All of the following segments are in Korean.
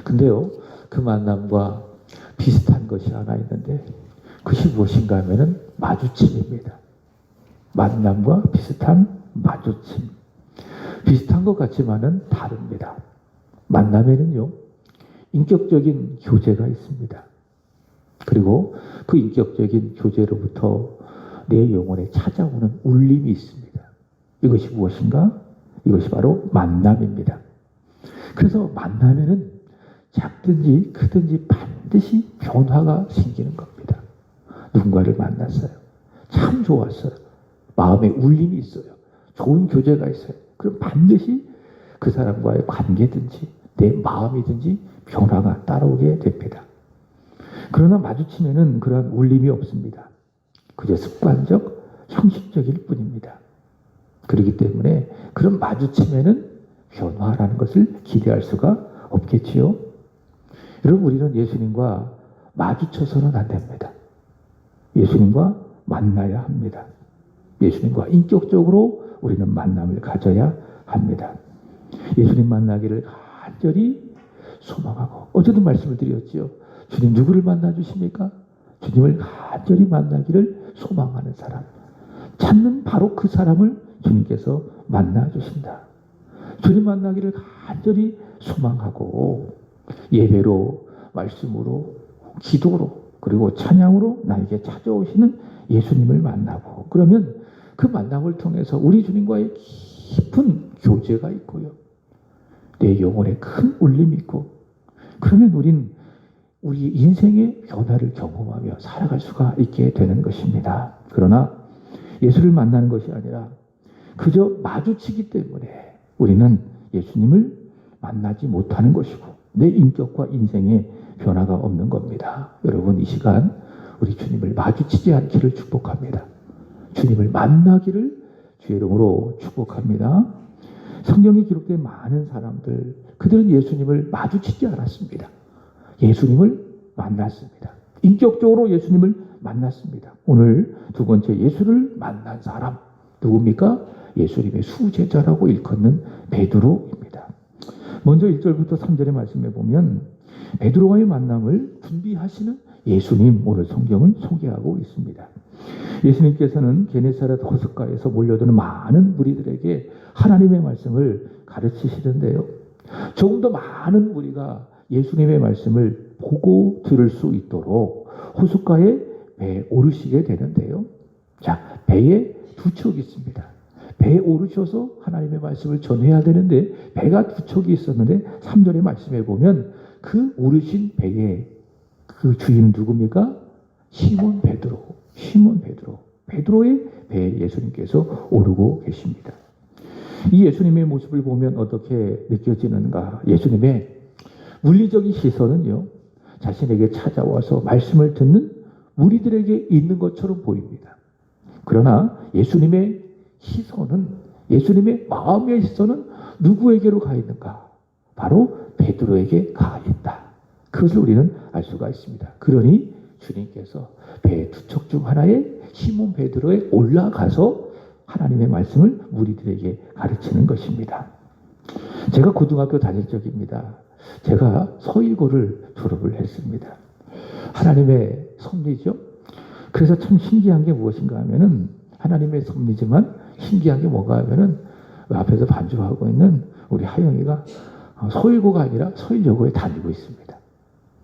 근데요, 그 만남과 비슷한 것이 하나 있는데 그것이 무엇인가 하면은 마주침입니다. 만남과 비슷한 마주침. 비슷한 것 같지만은 다릅니다. 만남에는요, 인격적인 교제가 있습니다. 그리고 그 인격적인 교제로부터 내 영혼에 찾아오는 울림이 있습니다. 이것이 무엇인가? 이것이 바로 만남입니다. 그래서 만남에는 작든지 크든지 반드시 변화가 생기는 겁니다. 누군가를 만났어요. 참 좋았어요. 마음에 울림이 있어요. 좋은 교제가 있어요. 그럼 반드시 그 사람과의 관계든지 내 마음이든지 변화가 따라오게 됩니다. 그러나 마주치면은 그러한 울림이 없습니다. 그저 습관적, 형식적일 뿐입니다. 그렇기 때문에 그런 마주치면은 변화라는 것을 기대할 수가 없겠지요. 여러분, 우리는 예수님과 마주쳐서는 안 됩니다. 예수님과 만나야 합니다. 예수님과 인격적으로 우리는 만남을 가져야 합니다. 예수님 만나기를 간절히 소망하고, 어제도 말씀을 드렸지요. 주님 누구를 만나 주십니까? 주님을 간절히 만나기를 소망하는 사람, 찾는 바로 그 사람을 주님께서 만나 주신다. 주님 만나기를 간절히 소망하고 예배로, 말씀으로, 기도로, 그리고 찬양으로 나에게 찾아오시는 예수님을 만나고, 그러면 그 만남을 통해서 우리 주님과의 깊은 교제가 있고요, 내 영혼에 큰 울림이 있고, 그러면 우린 우리 인생의 변화를 경험하며 살아갈 수가 있게 되는 것입니다. 그러나 예수를 만나는 것이 아니라 그저 마주치기 때문에 우리는 예수님을 만나지 못하는 것이고 내 인격과 인생에 변화가 없는 겁니다. 여러분, 이 시간 우리 주님을 마주치지 않기를 축복합니다. 주님을 만나기를 주의 이름으로 축복합니다. 성경에 기록된 많은 사람들, 그들은 예수님을 마주치지 않았습니다. 예수님을 만났습니다. 인격적으로 예수님을 만났습니다. 오늘 두 번째 예수를 만난 사람 누굽니까? 예수님의 수제자라고 일컫는 베드로입니다. 먼저 1절부터 3절의 말씀에 보면 베드로와의 만남을 준비하시는 예수님, 오늘 성경은 소개하고 있습니다. 예수님께서는 게네사렛 호숫가에서 몰려드는 많은 무리들에게 하나님의 말씀을 가르치시던데요, 조금 더 많은 무리가 예수님의 말씀을 보고 들을 수 있도록 호숫가에 배에 오르시게 되는데요. 자, 배에 두 척이 있습니다. 배에 오르셔서 하나님의 말씀을 전해야 되는데 배가 두 척이 있었는데 3절의 말씀에 보면 그 오르신 배의 그 주인은 누굽니까? 시몬 베드로. 시몬 베드로. 베드로의 배에 예수님께서 오르고 계십니다. 이 예수님의 모습을 보면 어떻게 느껴지는가? 예수님의 물리적인 시선은요, 자신에게 찾아와서 말씀을 듣는 무리들에게 있는 것처럼 보입니다. 그러나 예수님의 시선은, 예수님의 마음의 시선은 누구에게로 가 있는가? 바로 베드로에게 가 있다. 그것을 우리는 알 수가 있습니다. 그러니 주님께서 배 두 척 중 하나에 시몬 베드로에 올라가서 하나님의 말씀을 무리들에게 가르치는 것입니다. 제가 고등학교 다닐 적입니다. 제가 서일고를 졸업을 했습니다. 하나님의 섭리죠. 그래서 참 신기한 게 무엇인가 하면은, 하나님의 섭리지만 신기한 게 뭔가 하면은 앞에서 반주하고 있는 우리 하영이가 서일고가 아니라 서일여고에 다니고 있습니다.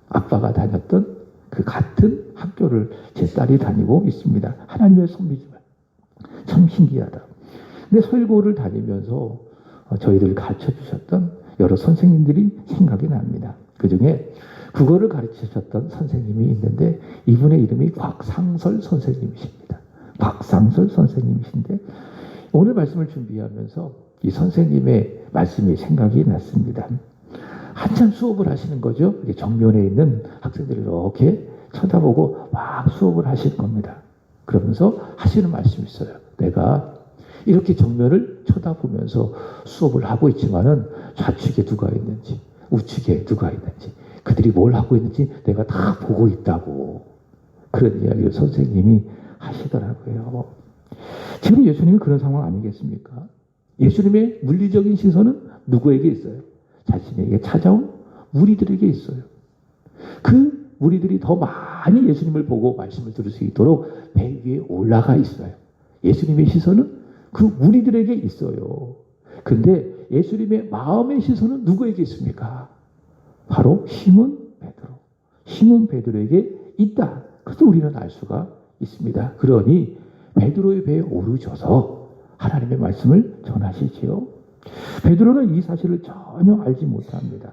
아빠가 다녔던 그 같은 학교를 제 딸이 다니고 있습니다. 하나님의 섭리지만 참 신기하다. 근데 서일고를 다니면서 저희들을 가르쳐 주셨던 여러 선생님들이 생각이 납니다. 그 중에 국어를 가르치셨던 선생님이 있는데 이분의 이름이 곽상설 선생님이십니다. 곽상설 선생님이신데 오늘 말씀을 준비하면서 이 선생님의 말씀이 생각이 났습니다. 한참 수업을 하시는 거죠. 정면에 있는 학생들을 이렇게 쳐다보고 막 수업을 하실 겁니다. 그러면서 하시는 말씀이 있어요. 내가 이렇게 정면을 쳐다보면서 수업을 하고 있지만은 좌측에 누가 있는지, 우측에 누가 있는지, 그들이 뭘 하고 있는지 내가 다 보고 있다고. 그런 이야기를 선생님이 하시더라고요. 지금 예수님이 그런 상황 아니겠습니까? 예수님의 물리적인 시선은 누구에게 있어요? 자신에게 찾아온 무리들에게 있어요. 그 무리들이 더 많이 예수님을 보고 말씀을 들을 수 있도록 배 위에 올라가 있어요. 예수님의 시선은 그 무리들에게 있어요. 근데 예수님의 마음의 시선은 누구에게 있습니까? 바로 시몬 베드로. 시몬 베드로에게 있다. 그래서 우리는 알 수가 있습니다. 그러니 베드로의 배에 오르셔서 하나님의 말씀을 전하시지요. 베드로는 이 사실을 전혀 알지 못합니다.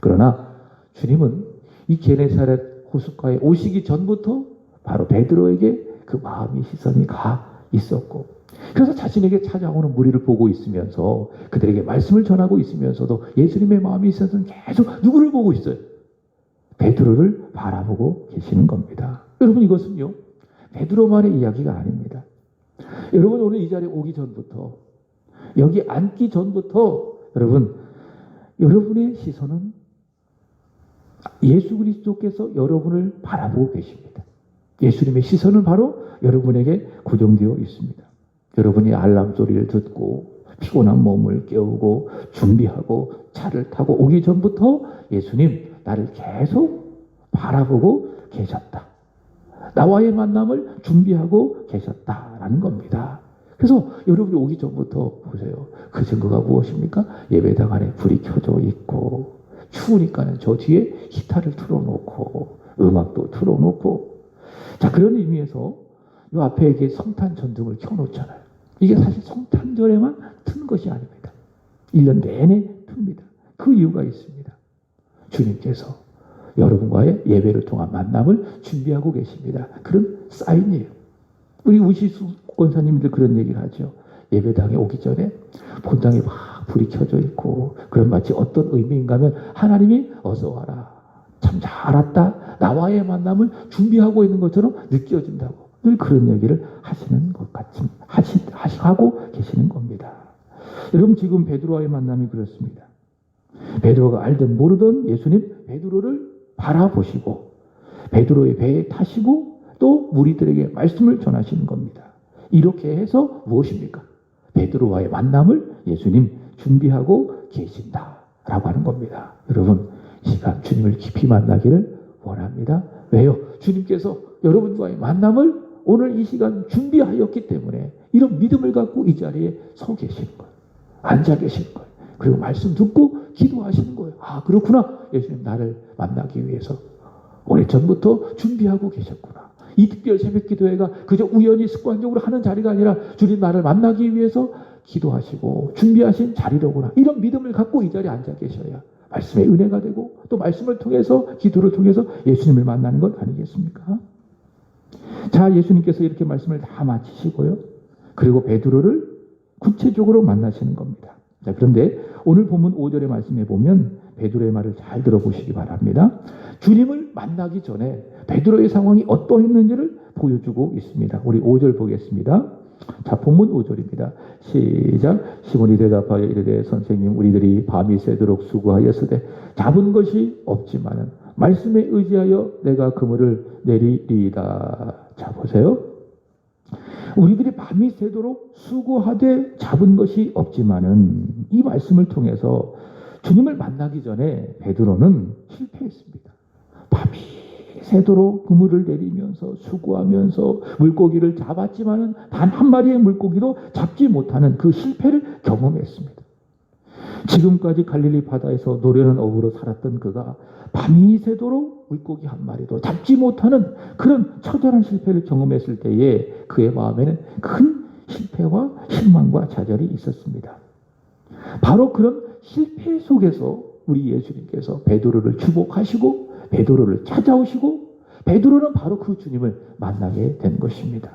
그러나 주님은 이 게네사렛 호숫가에 오시기 전부터 바로 베드로에게 그 마음의 시선이 가 있었고, 그래서 자신에게 찾아오는 무리를 보고 있으면서 그들에게 말씀을 전하고 있으면서도 예수님의 마음이 있어서는 계속 누구를 보고 있어요? 베드로를 바라보고 계시는 겁니다. 여러분, 이것은요 베드로만의 이야기가 아닙니다. 여러분, 오늘 이 자리에 오기 전부터, 여기 앉기 전부터 여러분의 시선은 예수 그리스도께서 여러분을 바라보고 계십니다. 예수님의 시선은 바로 여러분에게 고정되어 있습니다. 여러분이 알람 소리를 듣고 피곤한 몸을 깨우고 준비하고 차를 타고 오기 전부터 예수님 나를 계속 바라보고 계셨다. 나와의 만남을 준비하고 계셨다라는 겁니다. 그래서 여러분이 오기 전부터 보세요. 그 증거가 무엇입니까? 예배당 안에 불이 켜져 있고 추우니까는 저 뒤에 기타를 틀어놓고 음악도 틀어놓고, 자, 그런 의미에서 이 앞에 이게 성탄 전등을 켜놓잖아요. 이게 사실 성탄절에만 트는 것이 아닙니다. 1년 내내 틉니다. 그 이유가 있습니다. 주님께서 여러분과의 예배를 통한 만남을 준비하고 계십니다. 그런 사인이에요. 우리 우시수 권사님들 그런 얘기를 하죠. 예배당에 오기 전에 본당에 막 불이 켜져 있고, 그런 마치 어떤 의미인가 하면 하나님이 어서 와라, 참 잘 왔다, 나와의 만남을 준비하고 있는 것처럼 느껴진다고 늘 그런 얘기를 하시는 것 같이 하고 계시는 겁니다. 여러분, 지금 베드로와의 만남이 그렇습니다. 베드로가 알든 모르든 예수님 베드로를 바라보시고 베드로의 배에 타시고 또 무리들에게 말씀을 전하시는 겁니다. 이렇게 해서 무엇입니까? 베드로와의 만남을 예수님 준비하고 계신다라고 하는 겁니다. 여러분, 이 시간 주님을 깊이 만나기를 원합니다. 왜요? 주님께서 여러분과의 만남을 오늘 이 시간 준비하였기 때문에 이런 믿음을 갖고 이 자리에 서 계시는 거예요. 앉아 계시는 거예요. 그리고 말씀 듣고 기도하시는 거예요. 아, 그렇구나. 예수님 나를 만나기 위해서 오래전부터 준비하고 계셨구나. 이 특별 새벽 기도회가 그저 우연히 습관적으로 하는 자리가 아니라 주님 나를 만나기 위해서 기도하시고 준비하신 자리로구나. 이런 믿음을 갖고 이 자리에 앉아 계셔야 말씀의 은혜가 되고 또 말씀을 통해서 기도를 통해서 예수님을 만나는 것 아니겠습니까? 자, 예수님께서 이렇게 말씀을 다 마치시고요. 그리고 베드로를 구체적으로 만나시는 겁니다. 자, 그런데 오늘 본문 5절의 말씀에 보면 베드로의 말을 잘 들어보시기 바랍니다. 주님을 만나기 전에 베드로의 상황이 어떠했는지를 보여주고 있습니다. 우리 5절 보겠습니다. 자, 본문 5절입니다. 시작. 시몬이 대답하여 이르되 선생님, 우리들이 밤이 새도록 수고하였으되 잡은 것이 없지만은 말씀에 의지하여 내가 그물을 내리리이다. 자, 보세요. 우리들이 밤이 새도록 수고하되 잡은 것이 없지만은, 이 말씀을 통해서 주님을 만나기 전에 베드로는 실패했습니다. 밤이 새도록 그물을 내리면서 수고하면서 물고기를 잡았지만은 단 한 마리의 물고기도 잡지 못하는 그 실패를 경험했습니다. 지금까지 갈릴리 바다에서 노련한 어부로 살았던 그가 밤이 새도록 물고기 한 마리도 잡지 못하는 그런 처절한 실패를 경험했을 때에 그의 마음에는 큰 실패와 실망과 좌절이 있었습니다. 바로 그런 실패 속에서 우리 예수님께서 베드로를 주복하시고 베드로를 찾아오시고 베드로는 바로 그 주님을 만나게 된 것입니다.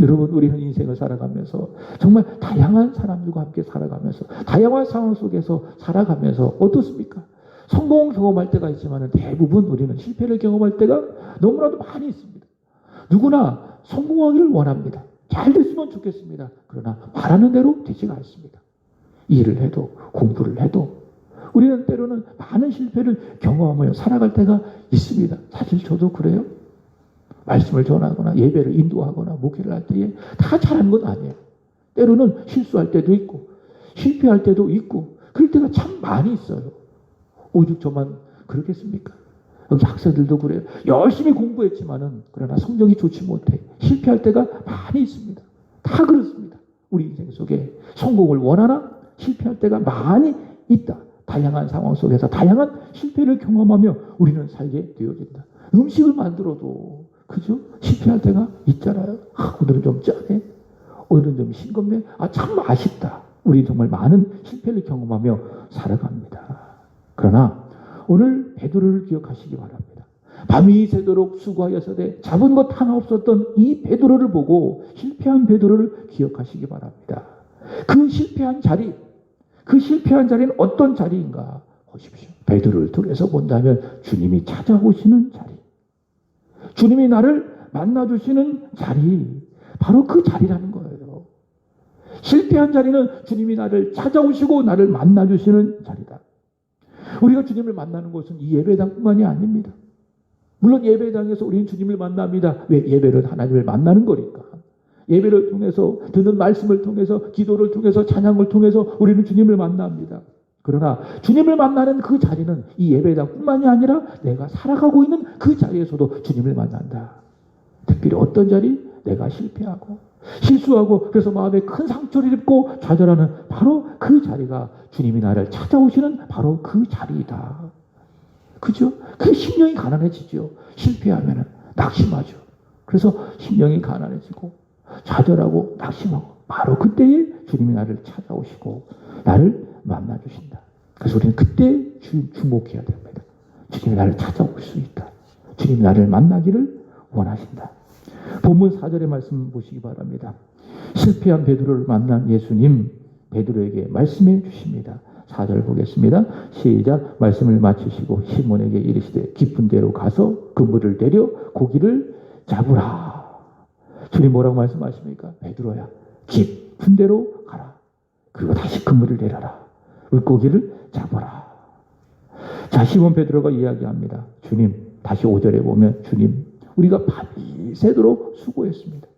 여러분, 우리는 인생을 살아가면서 정말 다양한 사람들과 함께 살아가면서 다양한 상황 속에서 살아가면서 어떻습니까? 성공 경험할 때가 있지만 대부분 우리는 실패를 경험할 때가 너무나도 많이 있습니다. 누구나 성공하기를 원합니다. 잘 됐으면 좋겠습니다. 그러나 바라는 대로 되지가 않습니다. 일을 해도 공부를 해도 우리는 때로는 많은 실패를 경험하며 살아갈 때가 있습니다. 사실 저도 그래요. 말씀을 전하거나 예배를 인도하거나 목회를 할 때에 다 잘하는 건 아니에요. 때로는 실수할 때도 있고 실패할 때도 있고 그럴 때가 참 많이 있어요. 오죽 저만 그렇겠습니까? 여기 학생들도 그래요. 열심히 공부했지만은 그러나 성적이 좋지 못해. 실패할 때가 많이 있습니다. 다 그렇습니다. 우리 인생 속에 성공을 원하나 실패할 때가 많이 있다. 다양한 상황 속에서 다양한 실패를 경험하며 우리는 살게 되어진다. 음식을 만들어도 그죠? 실패할 때가 있잖아요. 오늘은 좀 짜네. 오늘은 좀 싱겁네. 참 아쉽다. 우리 정말 많은 실패를 경험하며 살아갑니다. 그러나 오늘 베드로를 기억하시기 바랍니다. 밤이 새도록 수고하였으되 잡은 것 하나 없었던 이 베드로를 보고 실패한 베드로를 기억하시기 바랍니다. 그 실패한 자리는 어떤 자리인가 보십시오. 베드로를 통해서 본다면 주님이 찾아오시는 자리, 주님이 나를 만나주시는 자리, 바로 그 자리라는 거예요. 실패한 자리는 주님이 나를 찾아오시고 나를 만나주시는 자리다. 우리가 주님을 만나는 곳은 이 예배당뿐만이 아닙니다. 물론 예배당에서 우리는 주님을 만납니다. 왜? 예배는 하나님을 만나는 거니까. 예배를 통해서, 듣는 말씀을 통해서, 기도를 통해서, 찬양을 통해서 우리는 주님을 만납니다. 그러나 주님을 만나는 그 자리는 이 예배당뿐만이 아니라 내가 살아가고 있는 그 자리에서도 주님을 만난다. 특별히 어떤 자리? 내가 실패하고 실수하고 그래서 마음에 큰 상처를 입고 좌절하는 바로 그 자리가 주님이 나를 찾아오시는 바로 그 자리이다. 그죠? 그 심령이 가난해지죠. 실패하면 낙심하죠. 그래서 심령이 가난해지고 좌절하고 낙심하고 바로 그때에 주님이 나를 찾아오시고 나를 만나주신다. 그래서 우리는 그때 주목해야 됩니다. 주님이 나를 찾아올 수 있다. 주님이 나를 만나기를 원하신다. 본문 4절의 말씀 보시기 바랍니다. 실패한 베드로를 만난 예수님, 베드로에게 말씀해 주십니다. 4절 보겠습니다. 시작. 말씀을 마치시고 시몬에게 이르시되 깊은 데로 가서 그물을 내려 고기를 잡으라. 주님 뭐라고 말씀하십니까? 베드로야, 깊은 데로 가라. 그리고 다시 그물을 내려라. 물고기를 잡아라. 자, 시몬 베드로가 이야기합니다. 주님, 다시 5절에 보면 주님, 우리가 밤이 새도록 수고했습니다.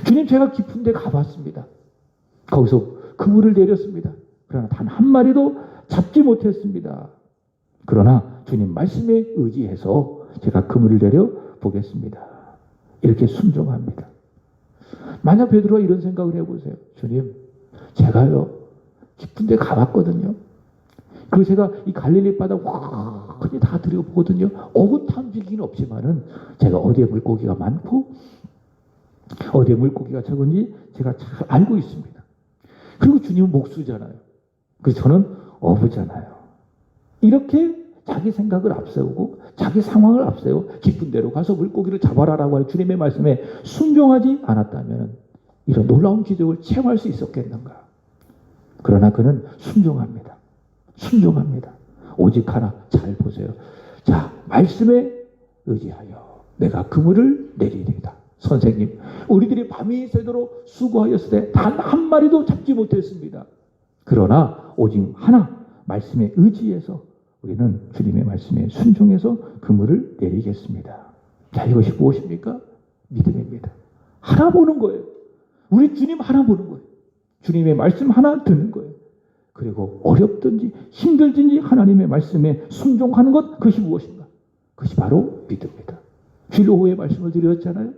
주님, 제가 깊은 데 가봤습니다. 거기서 그물을 내렸습니다. 그러나 단 한 마리도 잡지 못했습니다. 그러나 주님 말씀에 의지해서 제가 그물을 내려 보겠습니다. 이렇게 순종합니다. 만약 베드로가 이런 생각을 해보세요. 주님, 제가요 깊은 데 가봤거든요. 그리고 제가 이 갈릴리 바다 흔히 다 들여보거든요. 어긋 탐지기는 없지만은 제가 어디에 물고기가 많고 어디에 물고기가 적은지 제가 잘 알고 있습니다. 그리고 주님은 목수잖아요. 그래서 저는 어부잖아요. 이렇게 자기 생각을 앞세우고 자기 상황을 앞세워 깊은 데로 가서 물고기를 잡아라라고 하는 주님의 말씀에 순종하지 않았다면 이런 놀라운 기적을 체험할 수 있었겠는가. 그러나 그는 순종합니다. 순종합니다. 오직 하나, 잘 보세요. 자, 말씀에 의지하여 내가 그물을 내리리이다. 선생님, 우리들이 밤이 새도록 수고하였을 때 단 한 마리도 잡지 못했습니다. 그러나 오직 하나, 말씀에 의지해서 우리는 주님의 말씀에 순종해서 그물을 내리겠습니다. 자, 이것이 무엇입니까? 믿음입니다. 하나 보는 거예요. 우리 주님 하나 보는 거예요. 주님의 말씀 하나 듣는 거예요. 그리고 어렵든지 힘들든지 하나님의 말씀에 순종하는 것, 그것이 무엇인가? 그것이 바로 믿음입니다. 주일 오후에 말씀을 드렸잖아요.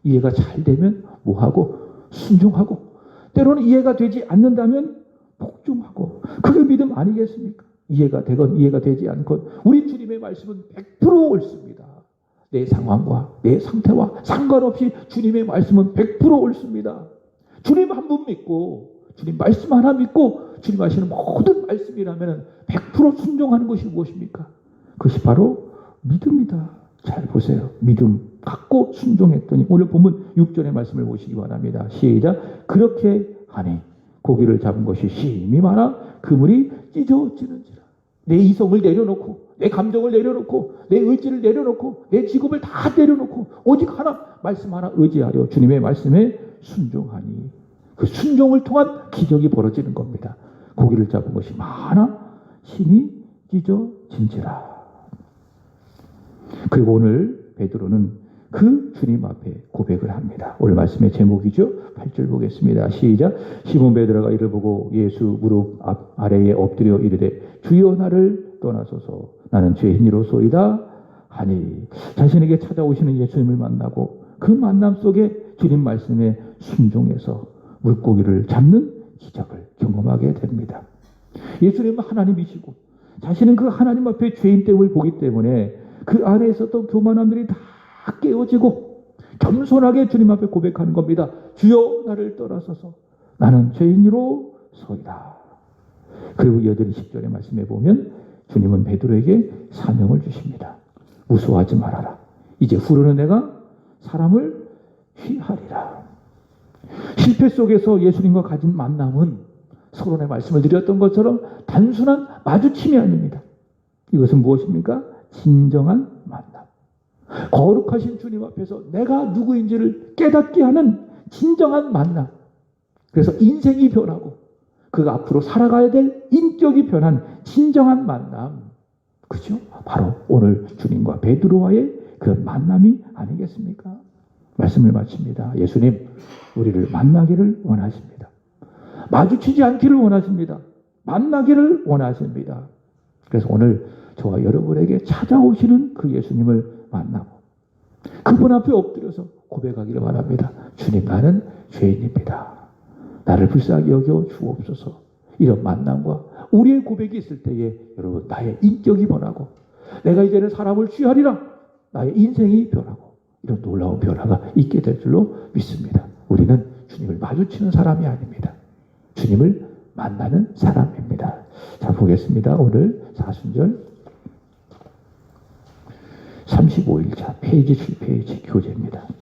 이해가 잘 되면 뭐하고? 순종하고, 때로는 이해가 되지 않는다면 복종하고, 그게 믿음 아니겠습니까? 이해가 되건 이해가 되지 않건 우리 주님의 말씀은 100% 옳습니다. 내 상황과 내 상태와 상관없이 주님의 말씀은 100% 옳습니다. 주님 한 분 믿고 주님 말씀 하나 믿고 주님 하시는 모든 말씀이라면 100% 순종하는 것이 무엇입니까? 그것이 바로 믿음이다. 잘 보세요. 믿음 갖고 순종했더니 오늘 본문 6절의 말씀을 보시기 바랍니다. 시작. 그렇게 하니 고기를 잡은 것이 심히 많아 그물이 찢어지는지라. 내 이성을 내려놓고 내 감정을 내려놓고 내 의지를 내려놓고 내 직업을 다 내려놓고 오직 하나, 말씀 하나 의지하여 주님의 말씀에 순종하니 그 순종을 통한 기적이 벌어지는 겁니다. 고기를 잡은 것이 많아 심히 찢어진지라. 그리고 오늘 베드로는 그 주님 앞에 고백을 합니다. 오늘 말씀의 제목이죠. 8절 보겠습니다. 시작. 시몬 베드로가 이를 보고 예수 무릎 앞 아래에 엎드려 이르되 주여 나를 떠나소서 나는 죄인이로소이다 하니 자신에게 찾아오시는 예수님을 만나고 그 만남 속에 주님 말씀에 순종해서 물고기를 잡는 기적을 경험하게 됩니다. 예수님은 하나님이시고 자신은 그 하나님 앞에 죄인 됨을 보기 때문에 그 안에 있었던 교만함들이 다 깨어지고 겸손하게 주님 앞에 고백하는 겁니다. 주여 나를 떠나소서 나는 죄인이로소이다. 그리고 여전히 10절의 말씀에 보면 주님은 베드로에게 사명을 주십니다. 무서워하지 말아라. 이제 후로는 내가 사람을 취하리라. 실패 속에서 예수님과 가진 만남은 서론의 말씀을 드렸던 것처럼 단순한 마주침이 아닙니다. 이것은 무엇입니까? 진정한 만남. 거룩하신 주님 앞에서 내가 누구인지를 깨닫게 하는 진정한 만남. 그래서 인생이 변하고 그가 앞으로 살아가야 될 인격이 변한 진정한 만남. 그죠? 바로 오늘 주님과 베드로와의 그런 만남이 아니겠습니까? 말씀을 마칩니다. 예수님, 우리를 만나기를 원하십니다. 마주치지 않기를 원하십니다. 만나기를 원하십니다. 그래서 오늘 저와 여러분에게 찾아오시는 그 예수님을 만나고 그분 앞에 엎드려서 고백하기를 바랍니다. 주님, 나는 죄인입니다. 나를 불쌍히 여겨 주옵소서. 이런 만남과 우리의 고백이 있을 때에 여러분 나의 인격이 변하고 내가 이제는 사람을 취하리라. 나의 인생이 변하고 이런 놀라운 변화가 있게 될 줄로 믿습니다. 우리는 주님을 마주치는 사람이 아닙니다. 주님을 만나는 사람입니다. 자, 보겠습니다. 오늘 사순절 35일차 페이지 7페이지 교재입니다.